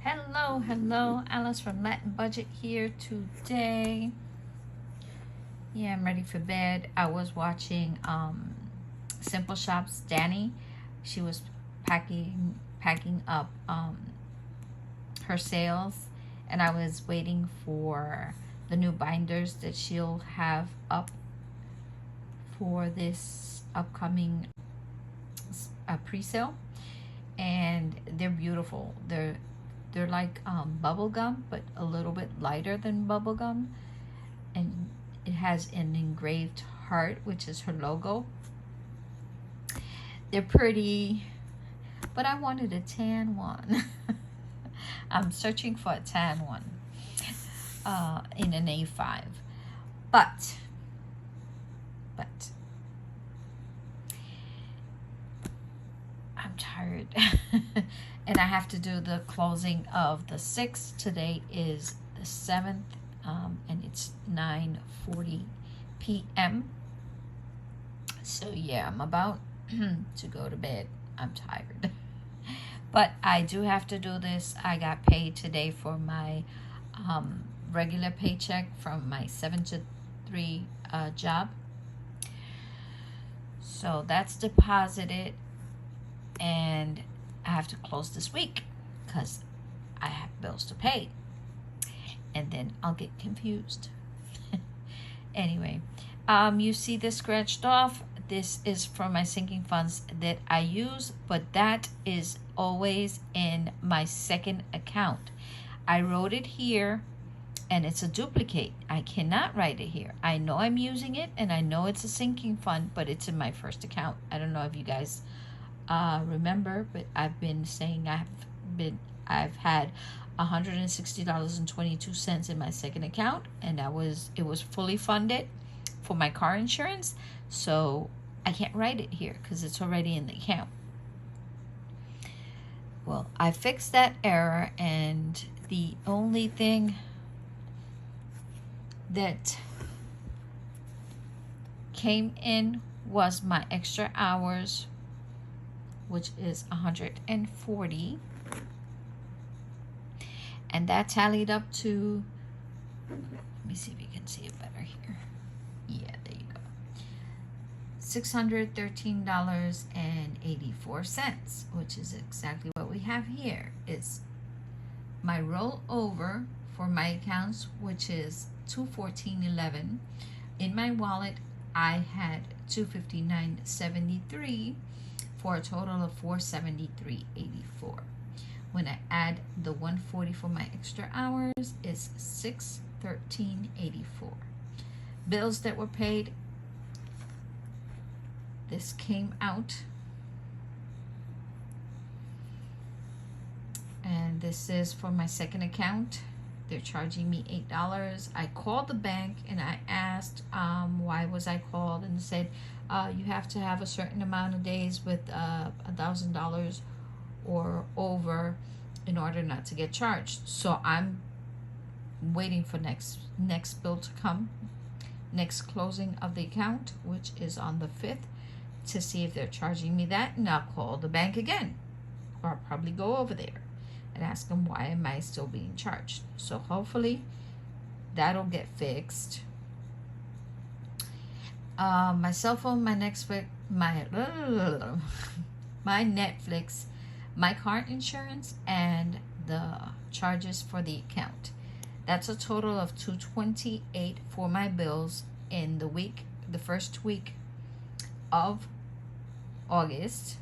Hello, Alice from Latin Budget here today. Yeah, I'm ready for bed. I was watching Simple Shop's Danny. She was packing up her sales, and I was waiting for the new binders that she'll have up for this upcoming pre-sale, and they're beautiful. They're like bubble gum, but a little bit lighter than bubble gum, and it has an engraved heart, which is her logo. They're pretty, but I wanted a tan one. I'm searching for a tan one in an A5, but I'm tired. And I have to do the closing of the 6th. Today is the 7th, and it's 9:40 p.m. So yeah, I'm about to go to bed. I'm tired. But I do have to do this. I got paid today for my regular paycheck from my 7 to 3 job. So that's deposited, and I have to close this week because I have bills to pay, and then I'll get confused. Anyway, you see this scratched off. This is from my sinking funds that I use, but that is always in my second account. I wrote it here, and it's a duplicate. I cannot write it here. I know I'm using it, and I know it's a sinking fund, but it's in my first account. I don't know if you guys remember, but I've been saying I've had $160.22 in my second account, and it was fully funded for my car insurance, so I can't write it here because it's already in the account. Well, I fixed that error, and the only thing that came in was my extra hours, which is 140, and that tallied up to, let me see if you can see it better here. Yeah, there you go. $613.84, which is exactly what we have here. It's my rollover for my accounts, which is $214.11. In my wallet, I had $259.73 for a total of $473.84. When I add the 140 for my extra hours, it's $613.84. Bills that were paid, this came out, and this is for my second account. They're charging me $8. I called the bank and I asked why was I called, and said you have to have a certain amount of days with $1,000 or over in order not to get charged. So I'm waiting for next bill to come, next closing of the account, which is on the 5th, to see if they're charging me that, and I'll call the bank again, or I'll probably go over there and ask them why am I still being charged. So hopefully that'll get fixed. My cell phone, my Netflix, my car insurance, and the charges for the account. That's a total of $228 for my bills in the first week of August.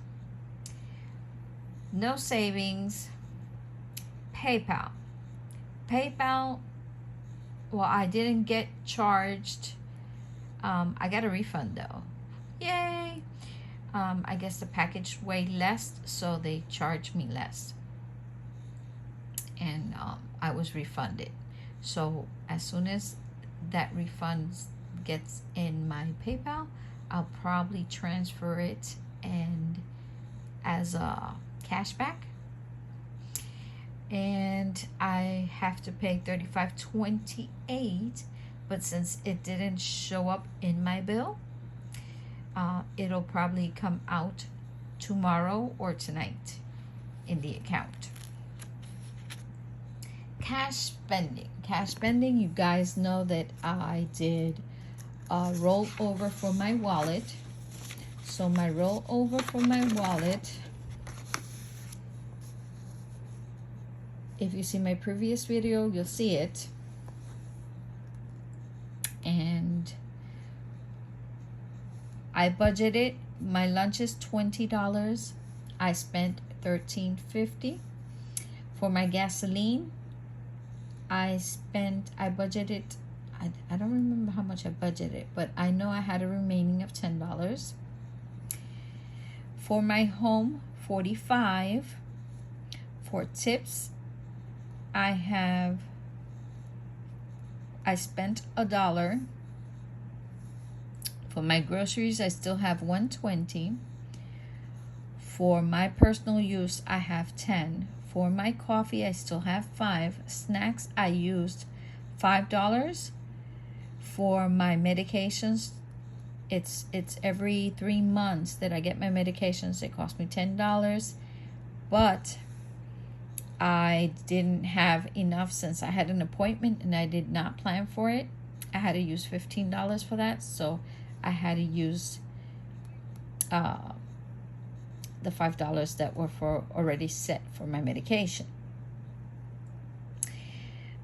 No savings. PayPal, well, I didn't get charged. I got a refund though. Yay. I guess the package weighed less, so they charged me less, and I was refunded. So as soon as that refund gets in my PayPal, I'll probably transfer it and as a cashback, and I have to pay $35.28, but since it didn't show up in my bill, it'll probably come out tomorrow or tonight in the account. cash spending. Cash spending, you guys know that I did a rollover for my wallet. So my rollover for my wallet, if you see my previous video, you'll see it. And I budgeted, my lunch is $20. I spent $13.50. For my gasoline, I budgeted, I don't remember how much I budgeted, but I know I had a remaining of $10. For my home, $45. For tips, I spent $1. For my groceries, I still have $1.20. For my personal use, I have $10. For my coffee, I still have $5. Snacks, I used $5. For my medications, it's every 3 months that I get my medications. It cost me $10. But I didn't have enough since I had an appointment and I did not plan for it. I had to use $15 for that, so I had to use the $5 that were already set for my medication.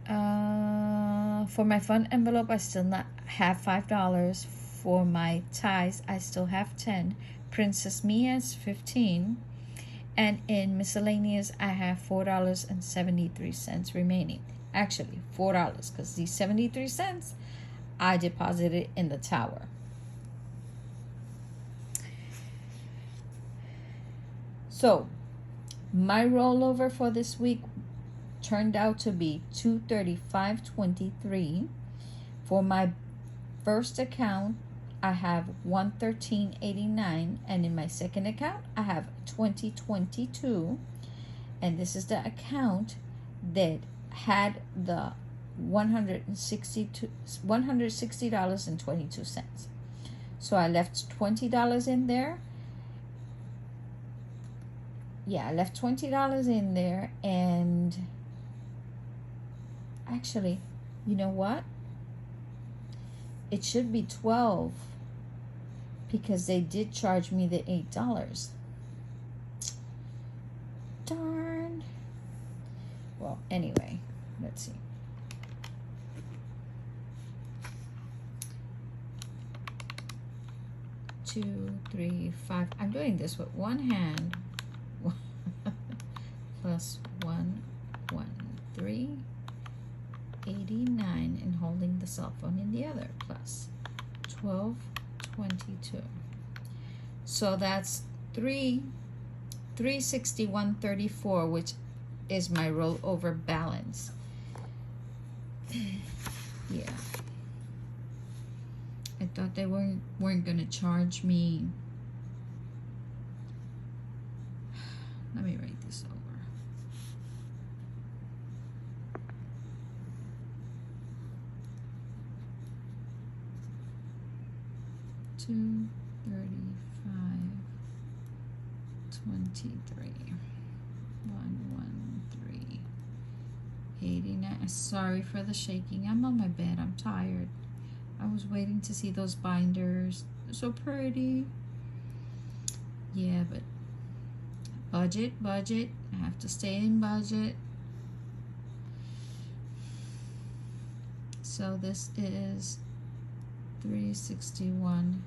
For my fund envelope, I still not have $5. For my ties, I still have $10. Princess Mia's $15. And in miscellaneous, I have $4.73 remaining. Actually, $4, because these 73 cents I deposited in the tower. So, my rollover for this week turned out to be $235.23. For my first account, I have $113.89, and in my second account, I have $20.22, and this is the account that had the $160.22. So I left $20 in there. Yeah, I left $20 in there, and actually, you know what? It should be $12 because they did charge me the $8. Darn. Well, anyway, let's see. Two, three, five. I'm doing this with one hand. Plus 113. 89 and holding the cell phone in the other, plus 1222. So that's 361.34, which is my rollover balance. Yeah, I thought they weren't gonna charge me. Let me write this over. $235.23. 113.89. Sorry for the shaking. I'm on my bed. I'm tired. I was waiting to see those binders. They're so pretty. Yeah, but budget. I have to stay in budget. So this is $361.34.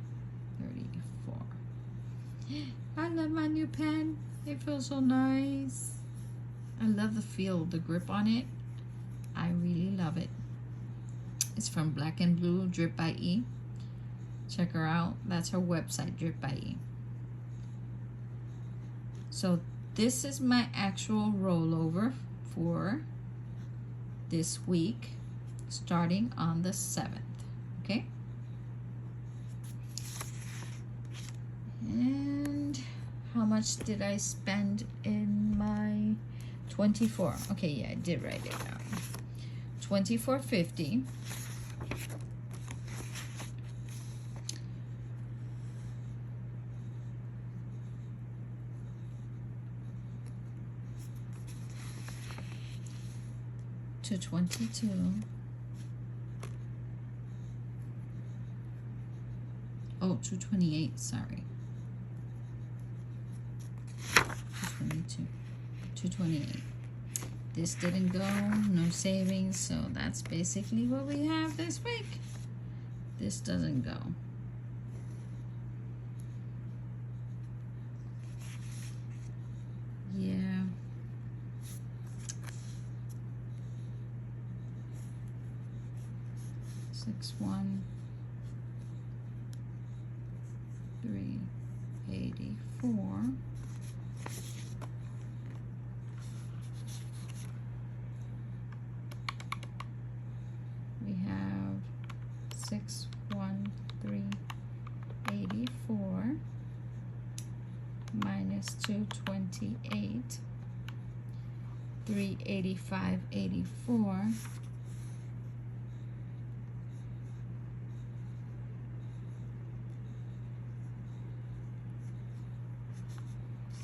I love my new pen. It feels so nice. I love the feel, the grip on it. I really love it. It's from Black and Blue, Drip by E. Check her out. That's her website, Drip by E. So this is my actual rollover for this week, starting on the 7th. Okay? And how much did I spend in my 24? Okay, yeah, I did write it down. $24.50. 222. Oh, 228, sorry. 222. 228. This didn't go, no savings, so that's basically what we have this week. This doesn't go. Yeah. Six, 1, 384. We have 6, 1, 3, 84 minus 228, 385.84.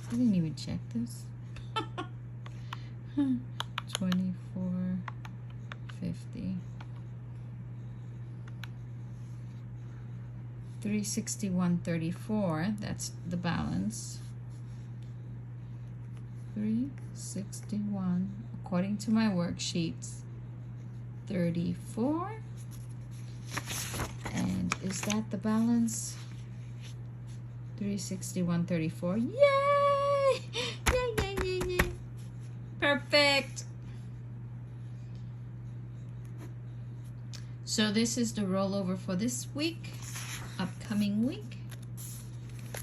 I didn't even check this. 24.50. 361.34. That's the balance. 361, according to my worksheets. 34. And is that the balance? 361.34. Yay! Yay, yay, yay, yay. Perfect. So this is the rollover for this week, upcoming week.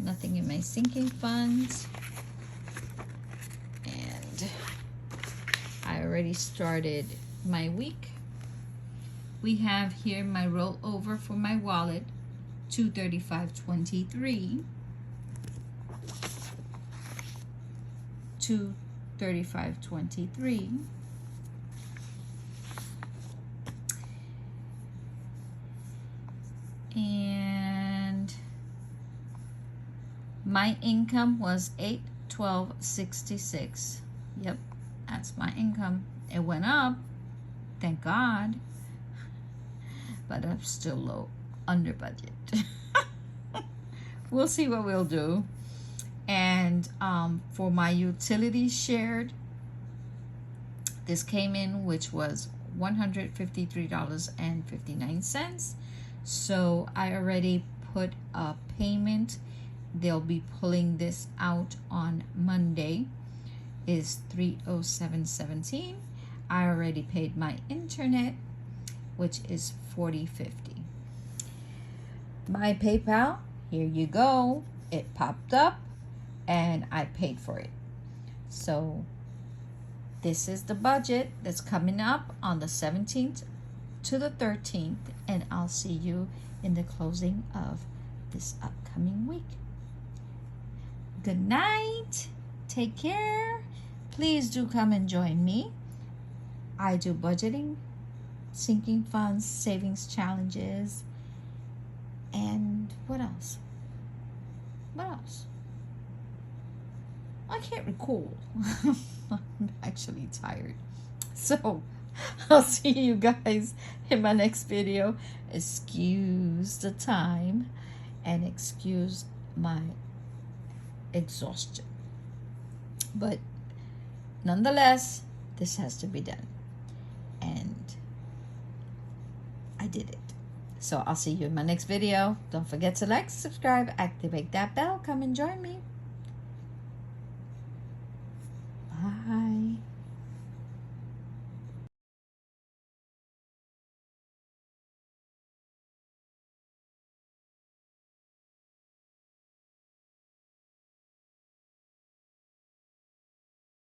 Nothing in my sinking funds. And I already started my week. We have here my rollover for my wallet, 235.23. 235.23. And my income was $812.66. Yep, that's my income. It went up, thank God, but I'm still low, under budget. We'll see what we'll do. And for my utilities shared, this came in, which was $153.59. So I already put a payment. They'll be pulling this out on Monday. Is $307.17. I already paid my internet, which is $40.50. My PayPal, here you go. It popped up and I paid for it. So this is the budget that's coming up on the 17th to the 13th, and I'll see you in the closing of this upcoming week. Good night. Take care. Please do come and join me. I do budgeting, sinking funds, savings challenges, and what else? What else? I can't recall. I'm actually tired. So I'll see you guys in my next video. Excuse the time and excuse my exhaustion. But nonetheless, this has to be done. And I did it. So I'll see you in my next video. Don't forget to like, subscribe, activate that bell. Come and join me.